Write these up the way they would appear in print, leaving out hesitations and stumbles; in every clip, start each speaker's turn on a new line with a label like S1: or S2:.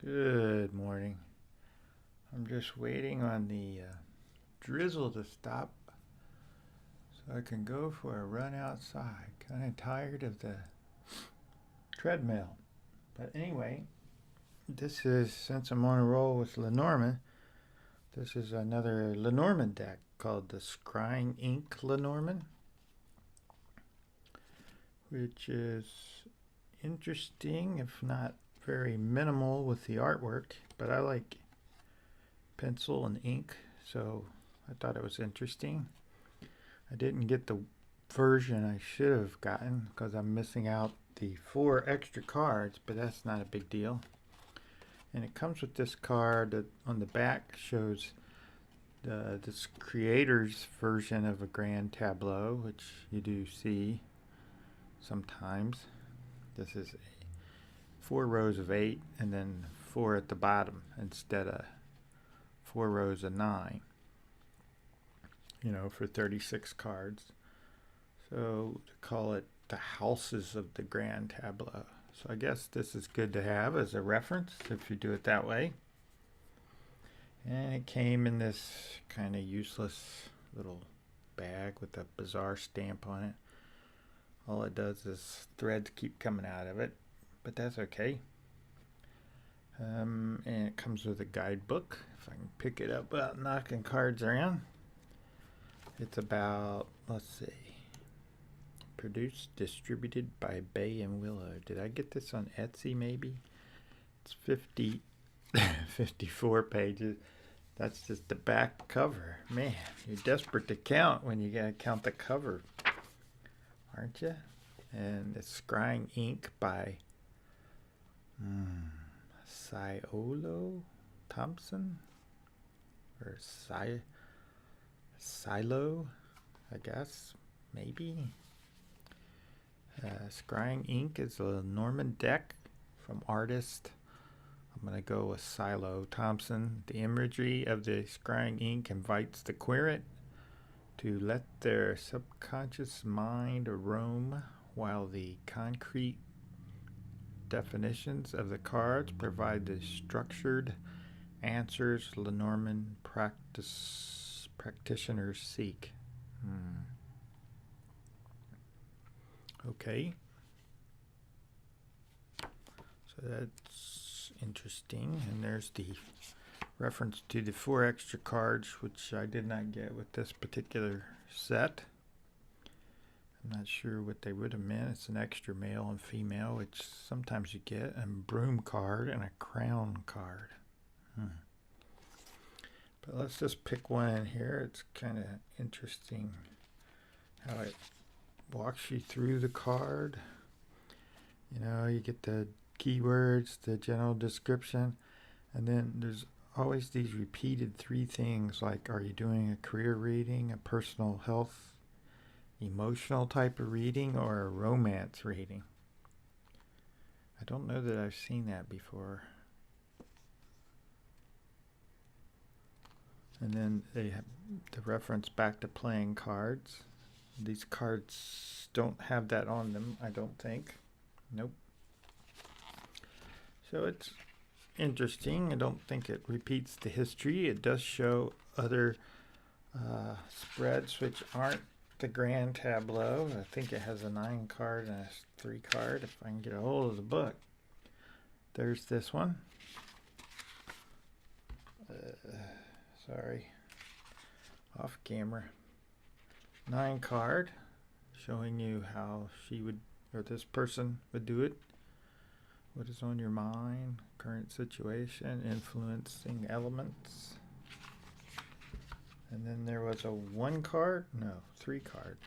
S1: Good morning. I'm just waiting on the drizzle to stop so I can go for a run outside. Kind of tired of the treadmill. But anyway, since I'm on a roll with Lenormand, this is another Lenormand deck called the Scrying Lenormand, which is interesting, if not very minimal with the artwork, but I like pencil and ink, so I thought it was interesting. I didn't get the version I should have gotten because I'm missing out the 4 extra cards, but that's not a big deal. And it comes with this card that on the back shows this creator's version of a grand tableau, which you do see sometimes. This is 4 rows of 8 and then 4 at the bottom instead of 4 rows of 9, for 36 cards. So to call it the houses of the grand tableau. So I guess this is good to have as a reference if you do it that way. And it came in this kind of useless little bag with a bizarre stamp on it. All it does is threads keep coming out of it, but that's okay. And it comes with a guidebook. If I can pick it up without knocking cards around. It's about, let's see, produced, distributed by Bay and Willow. Did I get this on Etsy maybe? It's 54 pages. That's just the back cover. Man, you're desperate to count when you gotta count the cover, aren't you? And it's Scrying Ink by Siolo Thompson or Siolo, I guess, maybe. Scrying Ink is a Lenormand deck from artist. I'm going to go with Siolo Thompson. The imagery of the Scrying Ink invites the querent to let their subconscious mind roam, while the concrete definitions of the cards provide the structured answers Lenormand practitioners seek. Okay. So that's interesting. And there's the reference to the 4 extra cards, which I did not get with this particular set. I'm not sure what they would have meant. It's an extra male and female, which sometimes you get, a broom card and a crown card. But let's just pick one in here. It's kind of interesting how it walks you through the card. You get the keywords, the general description, and then there's always these repeated 3 things like, are you doing a career reading, a personal health, emotional type of reading, or a romance reading? I don't know that I've seen that before. And then they have the reference back to playing cards. These cards don't have that on them, I don't think. Nope. So it's interesting. I don't think it repeats the history. It does show other spreads which aren't the grand tableau. I think it has a 9 card and a 3 card if I can get a hold of the book. There's this one. Sorry, off camera. 9 card, showing you how she would, or this person would do it. What is on your mind, current situation, influencing elements. And then there was a 1 card, no, 3 card,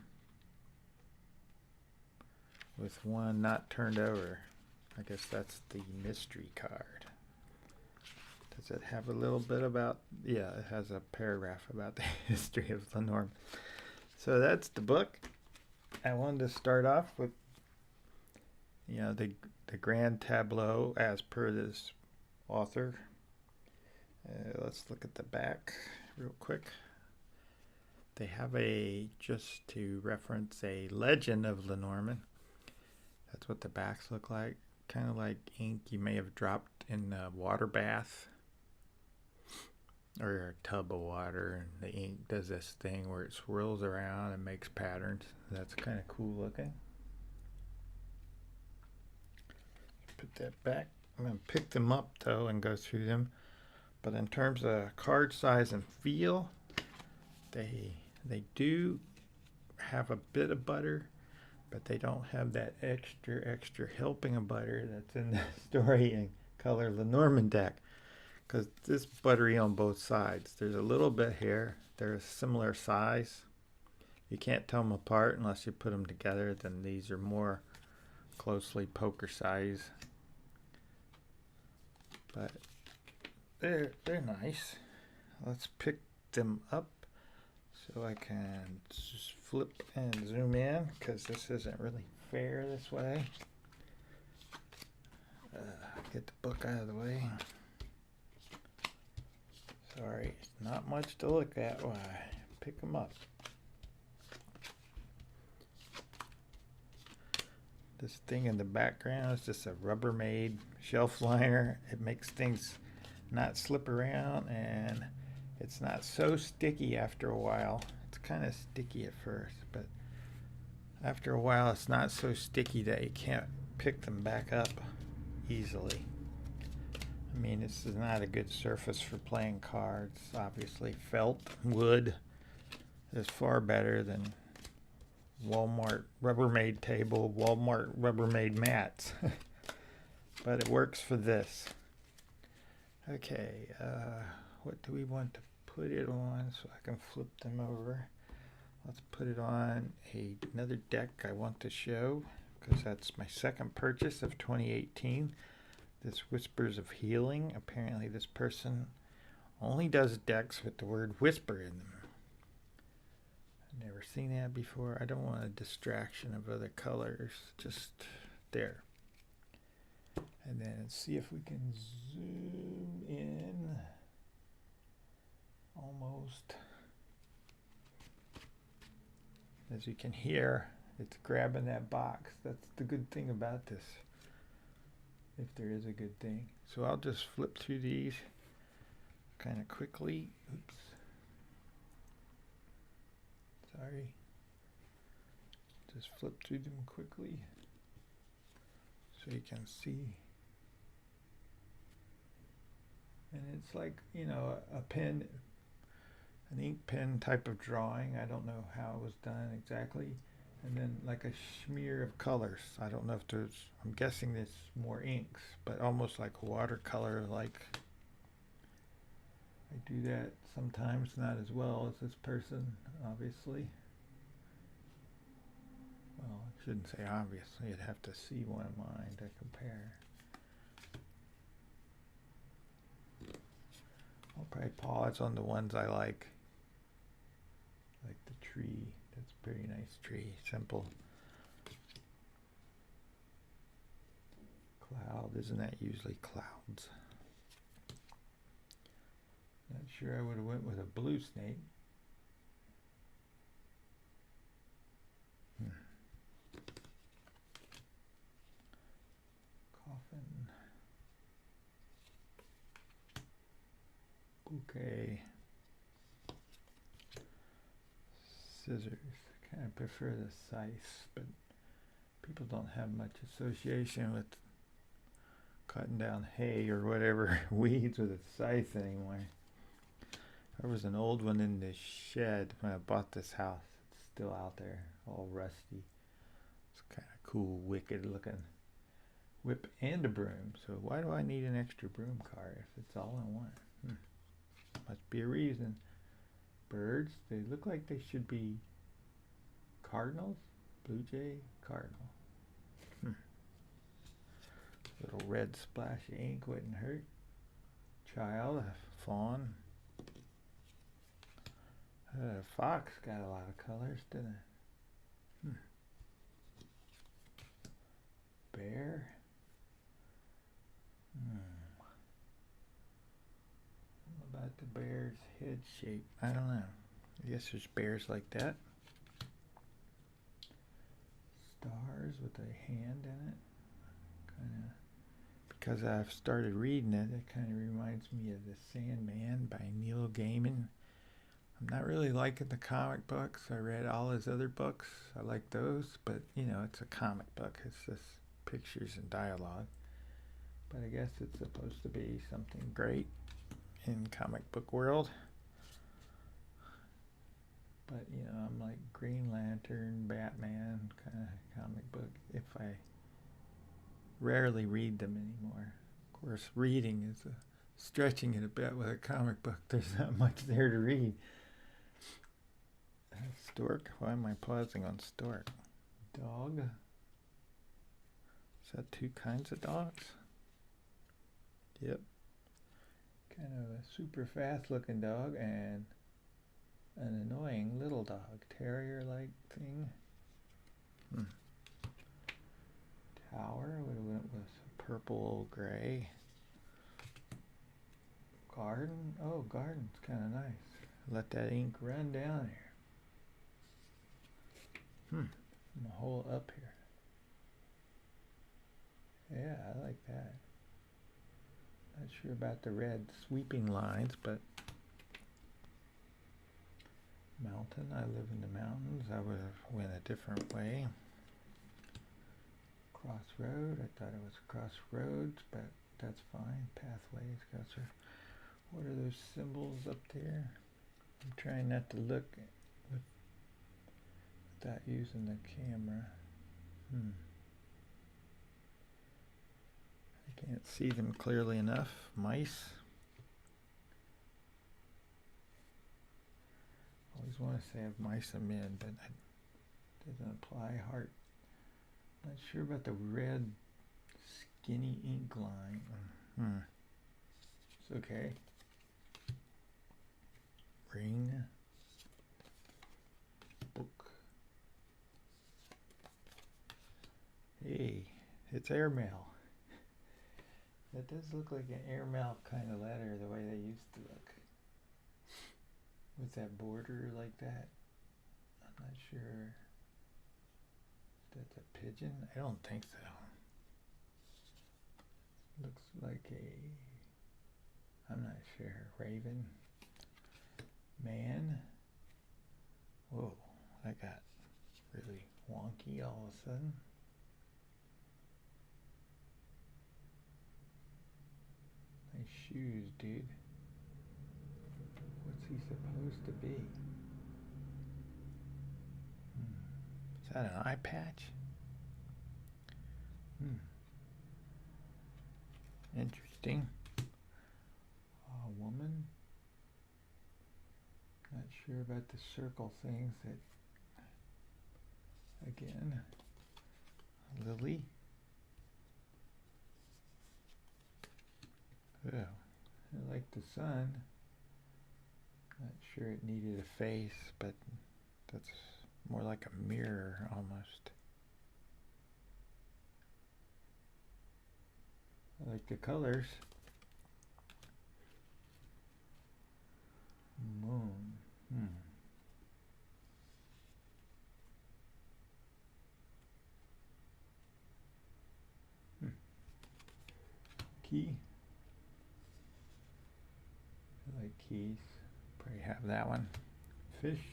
S1: with 1 not turned over. I guess that's the mystery card. Does it have a little bit about, yeah, it has a paragraph about the history of Lenormand. So that's the book. I wanted to start off with, the grand tableau as per this author. Let's look at the back real quick. They have just to reference a legend of Lenormand. That's what the backs look like. kind of like ink you may have dropped in a water bath or a tub of water, and the ink does this thing where it swirls around and makes patterns. That's kind of cool looking. Put that back. I'm going to pick them up though and go through them. But in terms of card size and feel, they do have a bit of butter, but they don't have that extra helping of butter that's in the Story and Color Lenormand deck. Because this buttery on both sides. There's a little bit here. They're a similar size. You can't tell them apart unless you put them together. Then these are more closely poker size. But they're nice. Let's pick them up so I can just flip and zoom in, because this isn't really fair this way. Get the book out of the way. Sorry, not much to look at. Why? Pick them up. This thing in the background is just a Rubbermaid shelf liner. It makes things not slip around, and it's not so sticky after a while. It's kind of sticky at first, but after a while it's not so sticky that you can't pick them back up easily. I mean, this is not a good surface for playing cards. Obviously, felt, wood is far better than Walmart Rubbermaid table, Walmart Rubbermaid mats. But it works for this. Okay, what do we want to put it on so I can flip them over? Let's put it on another deck I want to show, because that's my second purchase of 2018. This Whispers of Healing. Apparently this person only does decks with the word whisper in them. I've never seen that before. I don't want a distraction of other colors. Just there. And then let's see if we can zoom in. Almost. As you can hear, it's grabbing that box. That's the good thing about this. If there is a good thing. So I'll just flip through these kind of quickly. Oops. Sorry. Just flip through them quickly so you can see. And it's like, you know, a pen, an ink pen type of drawing. I don't know how it was done exactly. And then like a smear of colors. I don't know if there's, I'm guessing there's more inks, but almost like watercolor. Like, I do that sometimes, not as well as this person, obviously. Well, I shouldn't say obviously. You'd have to see one of mine to compare. I'll probably pause on the ones I like the tree. That's a pretty nice tree, simple. Cloud, isn't that usually clouds? Not sure I would have went with a blue snake. Coffin. Bouquet. Scissors. Kind of prefer the scythe, but people don't have much association with cutting down hay or whatever weeds with a scythe anymore. There was an old one in the shed when I bought this house. It's still out there, all rusty. It's kind of cool, wicked looking whip and a broom. So why do I need an extra broom cart if it's all in one? Must be a reason. Birds, they look like they should be cardinals. Blue jay, cardinal. Little red splash of ink wouldn't hurt. Child, a fawn. Fox got a lot of colors, didn't it? Bear. What about the bear's head shape? I don't know. I guess there's bears like that. Stars with a hand in it. Kind of. because I've started reading it. It kind of reminds me of The Sandman by Neil Gaiman. I'm not really liking the comic books. I read all his other books. I like those, but it's a comic book. It's just pictures and dialogue. But I guess it's supposed to be something great in comic book world. But I'm like Green Lantern, Batman kind of comic book. If I rarely read them anymore. Of course, reading is stretching it a bit with a comic book. There's not much there to read. Stork? Why am I pausing on stork? Dog? Is that two kinds of dogs? Yep. Kind of a super fast looking dog and an annoying little dog. Terrier-like thing. Tower? What went with purple gray? Garden? Oh, garden's kind of nice. Let that ink run down here. I'm a hole up here. Yeah, I like that. Not sure about the red sweeping lines, but mountain. I live in the mountains. I would have went a different way. Crossroad. I thought it was crossroads, but that's fine. Pathways. What are those symbols up there? I'm trying not to look without using the camera. I can't see them clearly enough. Mice. Always want to say I have mice and men, but that doesn't apply. Heart. Not sure about the red skinny ink line. It's okay. Ring. Book. Hey, it's airmail. That does look like an airmail kind of letter, the way they used to look. With that border like that. I'm not sure if that's a pigeon. I don't think so. Looks like I'm not sure. Raven. Man. Whoa, that got really wonky all of a sudden. Nice shoes, dude. What's he supposed to be? Is that an eye patch? Interesting. A woman. Not sure about the circle things. That again. Lily. Oh, I like the sun. Not sure it needed a face, but that's more like a mirror almost. I like the colors. Moon. Key. I like keys. Probably have that one. Fish.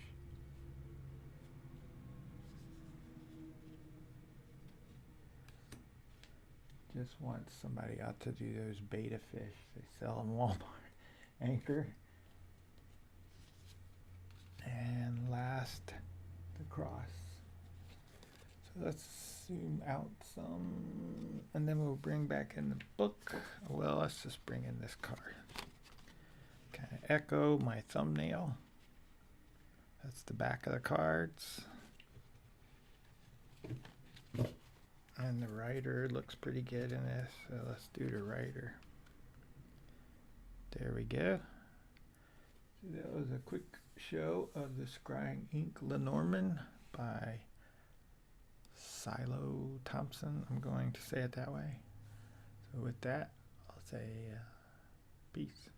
S1: Just want somebody out to do those beta fish. They sell them Walmart. Anchor. And last, the cross. So let's zoom out some, and then we'll bring back in the book. Well, let's just bring in this card. Kind of echo my thumbnail. That's the back of the cards. And the writer looks pretty good in this, so let's do the writer. There we go. So that was a quick show of the Scrying ink Lenormand by Siolo Thompson. I'm going to say it that way. So with that, I'll say peace.